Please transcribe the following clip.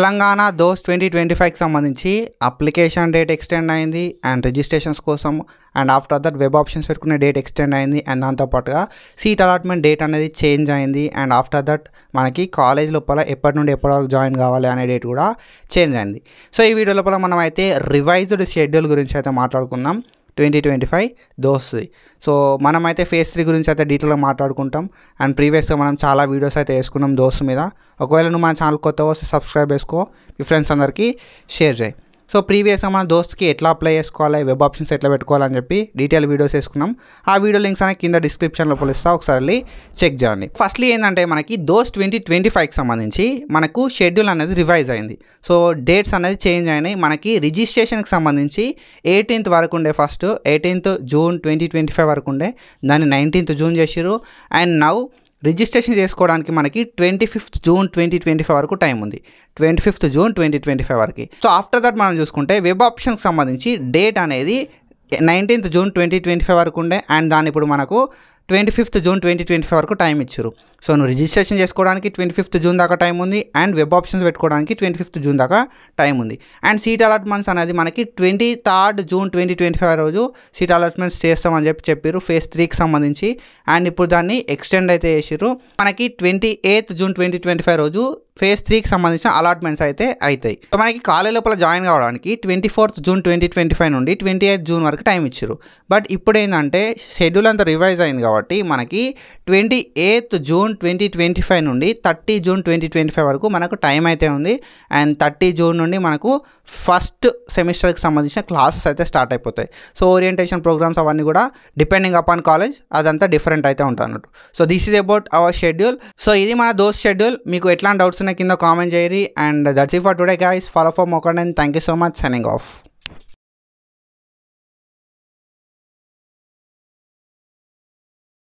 తెలంగాణ దోస్త్ 2025కి సంబంధించి application date extend అయింది అండ్ రిజిస్ట్రేషన్స్ కోసం and after that web options పెట్టుకునే డేట్ ఎక్స్టెండ్ అయింది అండ్ దాంతోపాటుగా సీట్ అలాట్మెంట్ డేట్ అనేది చేంజ్ అయింది అండ్ ఆఫ్టర్ దట్ మనకి కాలేజ్ లోపల ఎప్పటి నుండి ఎప్పటి వరకు జాయిన్ కావాలి అనే డేట్ కూడా చేంజ్ అయింది. సో ఈ వీడియో లోపల మనం అయితే రివైజ్డ్ షెడ్యూల్ గురించి అయితే మాట్లాడుకుందాం 2025 దోస్త్ది. సో మనమైతే ఫేజ్ 3 గురించి అయితే డీటెయిల్గా మాట్లాడుకుంటాం అండ్ ప్రీవియస్గా మనం చాలా వీడియోస్ అయితే వేసుకున్నాం దోస్త్ మీద. ఒకవేళ నువ్వు మన ఛానల్ కొత్తగా వస్తే సబ్స్క్రైబ్ చేసుకో, మీ ఫ్రెండ్స్ అందరికీ షేర్ చేయి. సో ప్రీవియస్గా మన దోస్త్కి ఎట్లా అప్లై చేసుకోవాలి, వెబ్ ఆప్షన్స్ ఎట్లా పెట్టుకోవాలని చెప్పి డీటెయిల్ వీడియోస్ వేసుకున్నాం. ఆ వీడియో లింక్స్ అనేది కింద డిస్క్రిప్షన్లో ఇస్తా, ఒకసారి చెక్ చేయండి. ఫస్ట్లీ ఏంటంటే మనకి దోస్త్ 2025కి సంబంధించి మనకు షెడ్యూల్ అనేది రివైజ్ అయింది. సో డేట్స్ అనేది చేంజ్ అయినాయి. మనకి రిజిస్ట్రేషన్కి సంబంధించి 18th వరకు ఉండే, ఫస్ట్ 18th జూన్ 2025 వరకు ఉండే, దాన్ని 19th జూన్ చేసిరు. అండ్ నౌ రిజిస్ట్రేషన్ చేసుకోవడానికి మనకి 25th జూన్ 2025 వరకు టైం ఉంది, 25th జూన్ 2025 వరకు. సో ఆఫ్టర్ దట్ మనం చూసుకుంటే వెబ్ ఆప్షన్కి సంబంధించి డేట్ అనేది 19th జూన్ 2025 వరకు ఉండే అండ్ దాని ఇప్పుడు మనకు 25th జూన్ 2025 వరకు టైం ఇచ్చారు. సో నువ్వు రిజిస్ట్రేషన్ చేసుకోవడానికి 25th జూన్ దాకా టైం ఉంది అండ్ వెబ్ ఆప్షన్స్ పెట్టుకోవడానికి 25th జూన్ దాకా టైం ఉంది. అండ్ సీట్ అలాట్మెంట్స్ అనేది మనకి 23rd జూన్ 2025 రోజు సీట్ అలాట్మెంట్స్ చేస్తామని చెప్పారు ఫేజ్ 3కి సంబంధించి. అండ్ ఇప్పుడు దాన్ని ఎక్స్టెండ్ అయితే చేసారు. మనకి 28th జూన్ 2025 రోజు ఫేజ్ 3కి సంబంధించిన అలాట్మెంట్స్ అయితే అవుతాయి. సో మనకి కాలేజ్ లోపల జాయిన్ కావడానికి 24th జూన్ 2025 నుండి 28th జూన్ వరకు టైం ఇచ్చారు. బట్ ఇప్పుడు ఏంటంటే షెడ్యూల్ అంతా రివైజ్ అయింది కాబట్టి మనకి 28th జూన్ 2025 నుండి 30 జూన్ 2025 వరకు మనకు టైం అయితే ఉంది. అండ్ 30 జూన్ నుండి మనకు ఫస్ట్ సెమిస్టర్కి సంబంధించిన క్లాసెస్ అయితే స్టార్ట్ అయిపోతాయి. సో ఓరియంటేషన్ ప్రోగ్రామ్స్ అవన్నీ కూడా డిపెండింగ్ అపాన్ కాలేజ్ అదంతా డిఫరెంట్ అయితే ఉంటుంది అన్నట్టు. So this is about our schedule. So ఇది మన దోస్త్ షెడ్యూల్. మీకు ఎట్లాంటి డౌట్స్ ఉన్నాయి కింద కామెంట్ చేయరి. And that's it for today guys. Follow for more content. Thank you so much. Signing of.